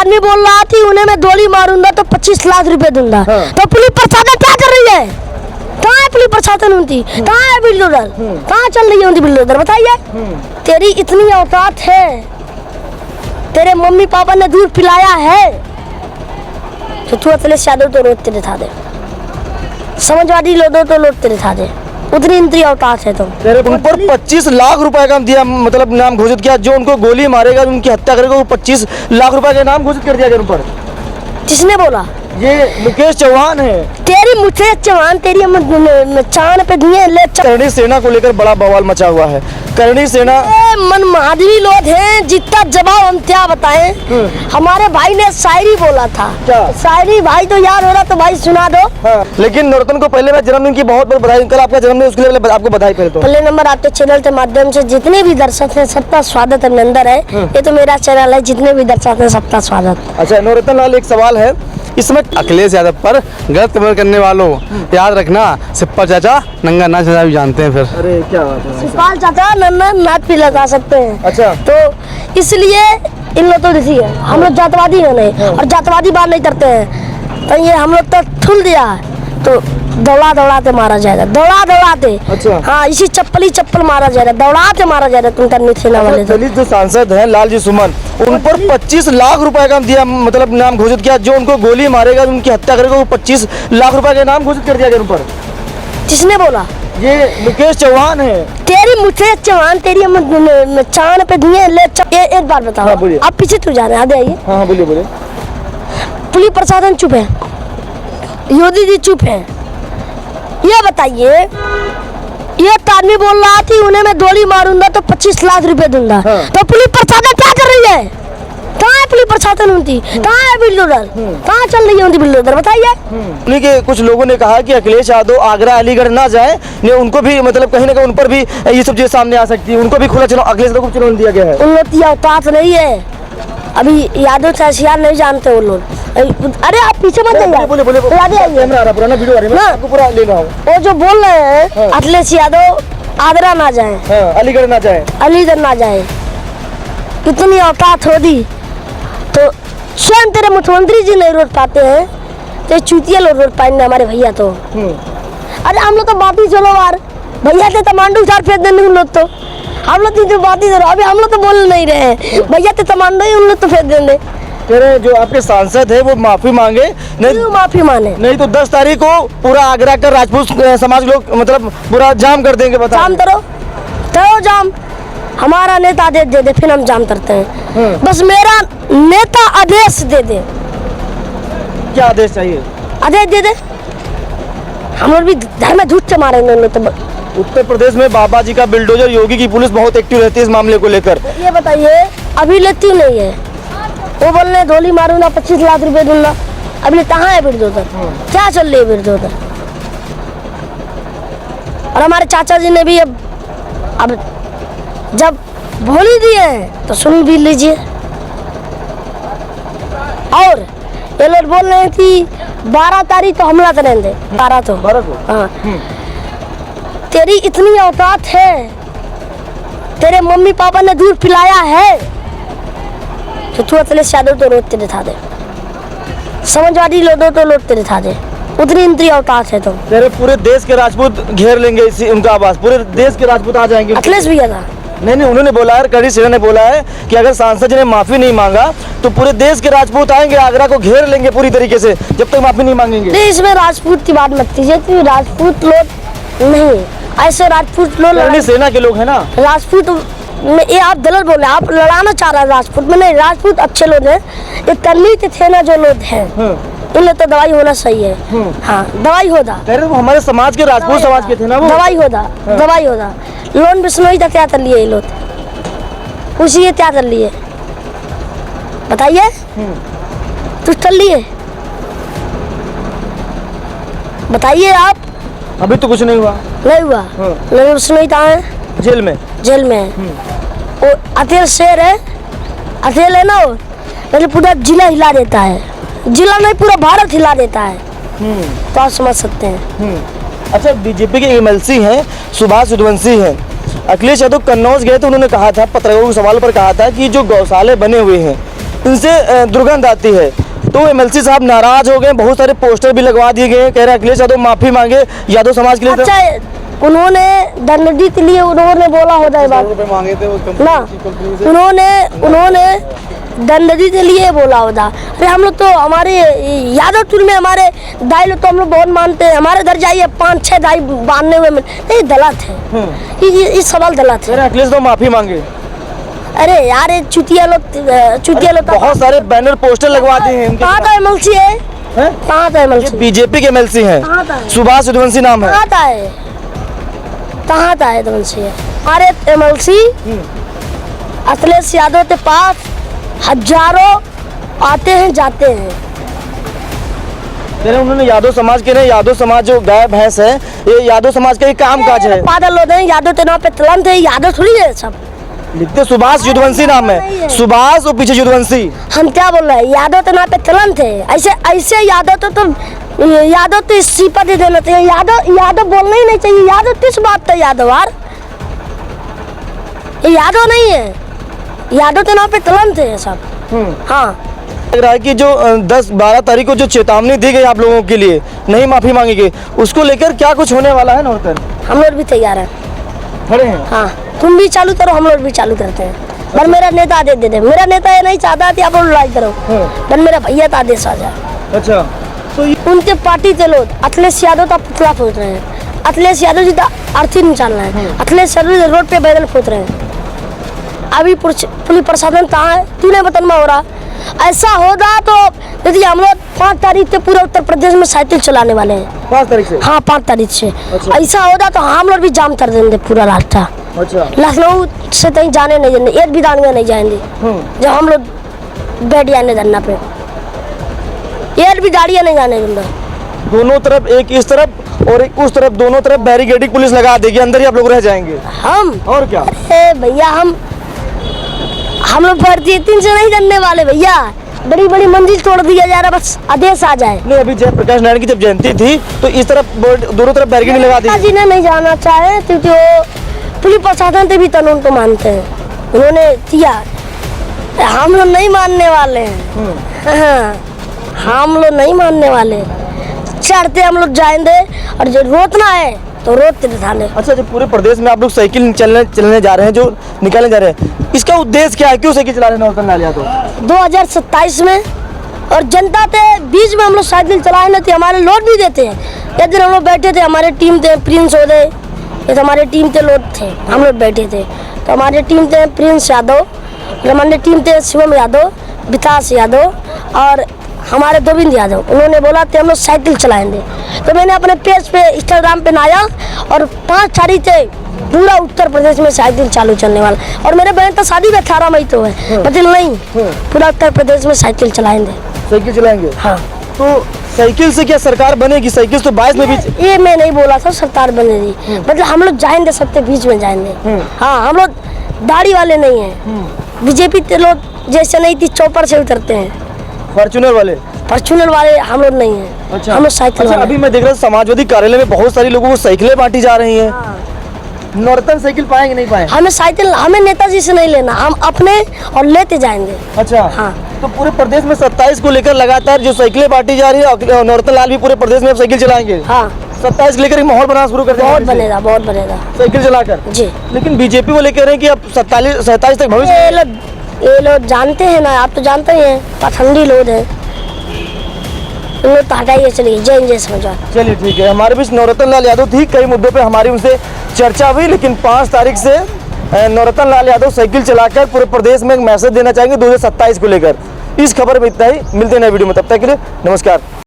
आदमी बोल रहा थी उन्हें मैं गोली मारूंगा तो 25 लाख रुपए दूंगा। तो पुलिस प्रशासन क्या कर रही है? कहाँ है पुलिस प्रशासन? उनकी कहाँ है बिल्डोजर? कहाँ चल रही है उनकी बिल्डोजर? बताइए। तेरी इतनी औकात है, तेरे मम्मी पापा ने दूध पिलाया है तो तू अखिलेश यादव तो रोड तेरे था दे, समाजवादी लोगों तो रोड तेरे था दे, उतनी इंद्री औकात है तुम। उन पर 25 लाख रुपए का दिया, मतलब नाम घोषित किया, जो उनको गोली मारेगा, उनकी हत्या करेगा, वो 25 लाख रुपए का नाम घोषित कर दिया गया उन पर। किसने बोला? ये मुकेश चौहान है। तेरी मुझे चौहान तेरी चांद पे दिए ले करणी सेना को लेकर बड़ा बवाल मचा हुआ है। करणी सेना मन माधवी लोग हैं, जितना जवाब हम क्या बताएं। हमारे भाई ने शायरी बोला था। क्या शायरी? भाई तो याद हो रहा तो भाई सुना दो। हाँ। लेकिन नौरतन को पहले मैं जन्मदिन की बहुत बहुत बधाई। कल आपका जन्मदिन, उसके लिए आपको बधाई। पहले नंबर आपके चैनल के माध्यम से जितने भी दर्शक हैं सबका स्वागत अभिनंदन है। ये तो मेरा चैनल है, जितने भी दर्शक हैं सबका स्वागत। अच्छा नौरतन लाल, एक सवाल है इसमें, अखिलेश यादव पर गलत खबर करने वालों याद रखना, सिप्पा चाचा नंगा नाच भी जानते हैं। फिर अरे क्या बात है, सिपाल चाचा नन्ना नाच भी लगा सकते हैं। अच्छा तो इसलिए इन लोग तो देखिए हम लोग जातवादी है नहीं, और जातवादी बात नहीं करते हैं। तो ये हम लोग तो ठुल दिया तो दौड़ा दौड़ाते मारा जाएगा, दौड़ा दौड़ाते। अच्छा। हाँ, इसी चप्पल मारा जाएगा, दौड़ाते मारा जाएगा। तुम करनी सेना वाले तो दलित जो सांसद हैं लालजी सुमन, उन पर 25 लाख रुपए का दिया, मतलब नाम घोषित किया, जो उनको गोली मारेगा, उनकी हत्या करेगा, वो 25 लाख रुपए का नाम घोषित कर दिया गया उन पर। किसने बोला? ये मुकेश चौहान है। तेरी मुझे चौहान तेरी चांद पे दिए ले एक बार बताओ। हाँ, बोलिए। आप पीछे तू जा रहे हैं, आगे आइए। हाँ बोलिए बोलिए। पुलिस प्रशासन चुप है, योगी जी चुप है। ये बताइए, ये आदमी बोल रहा थी उन्हें मैं गोली मारूंगा तो 25 लाख रुपए दूंगा। तो पुलिस प्रशासन क्या कर रही है? कहाँ है पुलिस प्रशासन? उनकी कहाँ है बिल्डोजर? कहाँ चल रही है उनकी बिल्डोजर? बताइए। उन्हीं के कुछ लोगों ने कहा कि अखिलेश यादव आगरा अलीगढ़ ना जाए, ने उनको भी मतलब कहीं ना कहीं उन पर भी ये सब चीजें सामने आ सकती है, उनको भी खुला चुनाव, अखिलेश यादव को चुनाव दिया गया है। उन लोग की औकात नहीं है। अभी यादव तहसीलदार नहीं जानते वो लोग। अरे आप पीछे मत जाइए, बोले बोले कैमरा आ रहा, पुराना वीडियो आ रहा है, मैं आपको पूरा ले रहा हूँ। वो जो बोल रहे हैं अखिलेश यादव आगरा ना जाए, अलीगढ़ ना जाए, अलीगढ़ ना जाए, कितनी औकात होगी तो स्वयं तेरे मुख्यमंत्री जी नहीं रोड पाते हैं, तो चूतिया लोग रोड पाएंगे हमारे भैया तो। अरे हम लोग तो बाती चलो यार, भैया से तमांडू चार फेंक देंगे उन लोग तो। हम लोग तो बाती चलो, अभी हम लोग तो बोल नहीं रहे हैं, भैया से तमांडू ही उन लोग तो फेंक देंगे। तेरे जो आपके सांसद है वो माफी मांगे, नहीं माफी माने, नहीं तो 10 तारीख को पूरा आगरा का राजपूत समाज लोग मतलब पूरा जाम कर देंगे। बता जाम करो जाम, हमारा नेता आदेश दे दे, फिर हम जाम करते हैं। बस मेरा नेता आदेश दे दे। क्या आदेश चाहिए? आदेश दे दे, हम लोग भी घर में धूप से मारेंगे उन लोग तो। उत्तर प्रदेश में बाबा जी का बिल्डोजर योगी की पुलिस बहुत एक्टिव रहती है इस मामले को लेकर। ये बताइए, अभी लेती नहीं है, वो बोल रहे गोली मारूंगा 25 लाख रुपए दूंगा। अभी कहाँ है बिल्डोजर? क्या चल रही है बिल्डोजर? और हमारे चाचा जी ने भी अब जब बोली दिए तो सुन भी लीजिए। और ये लोग बोल रहे हैं कि 12 तारीख को हमला करेंगे। 12 को हाँ। तेरी इतनी औकात है, तेरे मम्मी पापा ने दूध पिलाया है तो तू अखिलेश यादव तो रोड तेरे था दे, समाजवादी लोगों तो रोड तेरे था दे, उतनी इंद्री औकात है तुम। तेरे पूरे देश के राजपूत घेर लेंगे इसी उनका आवाज, पूरे देश के राजपूत आ जाएंगे। अखिलेश भैया था नहीं, उन्होंने बोला है, करणी सेना ने बोला है कि अगर सांसद जी ने माफी नहीं मांगा तो पूरे देश के राजपूत आएंगे, आगरा को घेर लेंगे पूरी तरीके से, जब तक माफी नहीं मांगेंगे। नहीं, इसमें राजपूत की बात मत कीजिए, क्योंकि राजपूत लोग नहीं, ऐसे राजपूत लोग करणी सेना के लोग है ना। राजपूत में ये आप गलत बोल रहे हैं, आप लड़ाना चाह रहे हैं राजपूत में, नहीं, राजपूत अच्छे लोग हैं। ये करनी थे ना जो लोग हैं, इन लोग तो दवाई होना सही है। हाँ, दवाई होता, वो हमारे समाज के राजपूत समाज के थे ना, वो दवाई होता। लोन बिश्नोई तक क्या कर लिए ये लोग, पूछिए क्या कर लिए, बताइए। तू कर लिए, बताइए आप। अभी तो कुछ नहीं हुआ। नहीं बिश्नोई कहाँ है? जेल में वो अतेल शेर है, अतेल है ना वो, मतलब पूरा जिला हिला देता है, जिला नहीं पूरा भारत हिला देता है। तो आप समझ सकते हैं। अच्छा, बीजेपी के एमएलसी हैं सुभाष सूर्यवंशी हैं, अखिलेश यादव कन्नौज गए तो उन्होंने कहा था, पत्रकारों के सवाल पर कहा था कि जो गौशाले बने हुए हैं इनसे दुर्गंध आती है। तो एमएलसी साहब नाराज हो गए, बहुत सारे पोस्टर भी लगवा दिए गए, कह रहे हैं अखिलेश यादव माफी मांगे यादव समाज के लिए। अच्छा उन्होंने दंड के लिए उन्होंने बोला होता है बात रुपए मांगे थे वो ना, उन्होंने दंडदी के लिए बोला होता। अरे हम लोग तो हमारे यादवपुर में हमारे दाई लोग तो हम लोग बहुत मानते हैं, हमारे घर जाइए 5-6 दाई बांधने हुए ये गलत है, ये सवाल गलत है। अखिलेश तो माफी मांगे। अरे यार ये चुतिया लोग बहुत सारे बैनर पोस्टर लगवा दिए हैं उनके। कहाँ था एमएलसी है, हैं? कहाँ था एमएलसी, बीजेपी के एमएलसी हैं, कहाँ था? सुभाष यदुवंशी नाम है। कहाँ था एमएलसी है? अरे एमएलसी अखिलेश यादव के पास हजारों आते हैं जाते हैं। उन्होंने यादव समाज के, यादव समाज जो गाय भैंस है ये यादव समाज का ही काम काज है। पागल लोग हैं, यादव के नाम पे तुरंत है, यादव थोड़ी है सब। लिखते सुभाष युद्धवंशी नाम है, सुभाष और पीछे युद्धवंशी। हम क्या बोल रहे हैं, यादव के नाम पे तुरंत है। ऐसे यादव तो इस्तीफा दे देना चाहिए। यादव बोलना ही नहीं चाहिए। यादव किस बात का यादव यार, ये यादव नहीं है, यादव के नाम पे तुरंत है सब। हाँ लग रहा है कि जो 10-12 तारीख को जो चेतावनी दी गई आप लोगों के लिए नहीं माफी मांगेंगे, उसको लेकर क्या कुछ होने वाला है नौतन? हम लोग भी तैयार हैं, खड़े हैं। हाँ तुम भी चालू करो, हम लोग भी चालू करते हैं। पर मेरा नेता आदेश दे दे, मेरा नेता ये नहीं चाहता कि आप लोग लड़ाई करो, पर मेरा भैया का आदेश आ जाए। अच्छा तो उनके पार्टी के लोग अखिलेश यादव का पुतला फोड़ रहे हैं, अखिलेश यादव जी का अर्थी निकाल रहे हैं, अखिलेश यादव रोड पे बैगन फोड़ रहे हैं। अभी पुलिस प्रशासन कहाँ है, तूने बतन में हो रहा। ऐसा होगा तो यदि हम लोग 5 तारीख से पूरे उत्तर प्रदेश में साइकिल चलाने वाले हैं। 5 तारीख से? हाँ 5 तारीख से। अच्छा। ऐसा होगा तो हम लोग भी जाम कर देंगे पूरा रास्ता। अच्छा लखनऊ से कहीं जाने नहीं देंगे, एक भी दानिया नहीं जाएंगे जब हम लोग बैठ जाने धरना पे, एक भी गाड़ियाँ नहीं जाने देंगे। दोनों तरफ, एक इस तरफ और एक उस तरफ, दोनों तरफ बैरिकेडिंग पुलिस लगा देगी, अंदर ही आप लोग रह जाएंगे। हम और क्या? अरे भैया हम लोग भर्ती 3 से नहीं करने वाले भैया, बड़ी बड़ी मंजिल तोड़ दिया जा रहा, बस आदेश आ जाए। नहीं अभी जयप्रकाश नारायण की जब जयंती थी तो इस तरफ दोनों तरफ बैरिकेड लगा दी। जी ने नहीं जाना चाहे क्योंकि वो पुलिस प्रशासन से भी कानून को मानते हैं, उन्होंने किया। हम लोग नहीं मानने वाले हैं, हाँ, हम लोग नहीं मानने वाले। चढ़ते हम लोग जाएंगे और जो रोकना है तो रोक के दिखाने। अच्छा जब पूरे प्रदेश में आप लोग साइकिल चलने जा रहे हैं, जो निकालने जा रहे हैं, इसका उद्देश्य क्या है? क्यों साइकिल चला रहे हैं नौतन लाल यादव? 2027 में और जनता के बीच में हम लोग साइकिल चलाए ना थे, हमारे लोग भी देते हैं। एक दिन हम लोग बैठे थे, हमारे टीम थे प्रिंस हो गए, ये तो हमारे टीम के लोग थे, हम लोग बैठे थे। तो हमारे टीम थे प्रिंस यादव, हमारे टीम थे शिवम यादव, विकास यादव और हमारे गोविंद यादव। उन्होंने बोला कि हम लोग साइकिल चलाएंगे, तो मैंने अपने पेज पे इंस्टाग्राम पे लाया और 5 तारीख से पूरा उत्तर प्रदेश में साइकिल चालू चलने वाला। और मेरे बहन तो शादी में 18 मई तो है, मतलब नहीं पूरा उत्तर प्रदेश में साइकिल चलाएंगे। साइकिल चलाएंगे? हाँ। तो साइकिल से क्या सरकार बनेगी? साइकिल तो 22 में भी। ये मैं नहीं बोला था सरकार बनेगी, मतलब हम लोग जाएंगे, सबके बीच में जाएंगे। हाँ हम लोग दाढ़ी वाले नहीं हैं, बीजेपी के लोग जैसे नहीं थी चौपर से उतरते हैं, फॉर्च्यूनर वाले हम लोग नहीं हैं। अच्छा हम लोग साइकिल वाले। अभी मैं देख रहा हूँ समाजवादी कार्यालय में बहुत सारी लोगों को साइकिलें बांटी जा रही हैं। नौतन साइकिल पाएंगे नहीं पाएंगे? हमें साइकिल, हमें नेताजी से नहीं लेना, हम अपने और लेते जाएंगे। अच्छा हाँ। तो पूरे प्रदेश में 27 को लेकर लगातार जो साइकिलें बांटी जा रही है, नौतन लाल भी पूरे प्रदेश में अब साइकिल चलाएंगे। हाँ 27 को लेकर एक माहौल बनाना शुरू कर देंगे। बहुत बनेगा साइकिल चलाकर जी। लेकिन बीजेपी को लेकर रहे हैं कि अब 27 तक भविष्य। ये लोग जानते हैं ना, आप तो जानते ही हैं, पाखंडी लोग हैं, लोग तो हटाइए, चलिए जय समझो। चलिए ठीक है, हमारे बीच नवरत्न लाल यादव थी, कई मुद्दों पे हमारी उनसे चर्चा हुई, लेकिन 5 तारीख से नवरत्न लाल यादव साइकिल चलाकर पूरे प्रदेश में एक मैसेज देना चाहेंगे 2027 को लेकर। इस खबर में इतना ही, मिलते हैं नए वीडियो में, तब तक के लिए नमस्कार।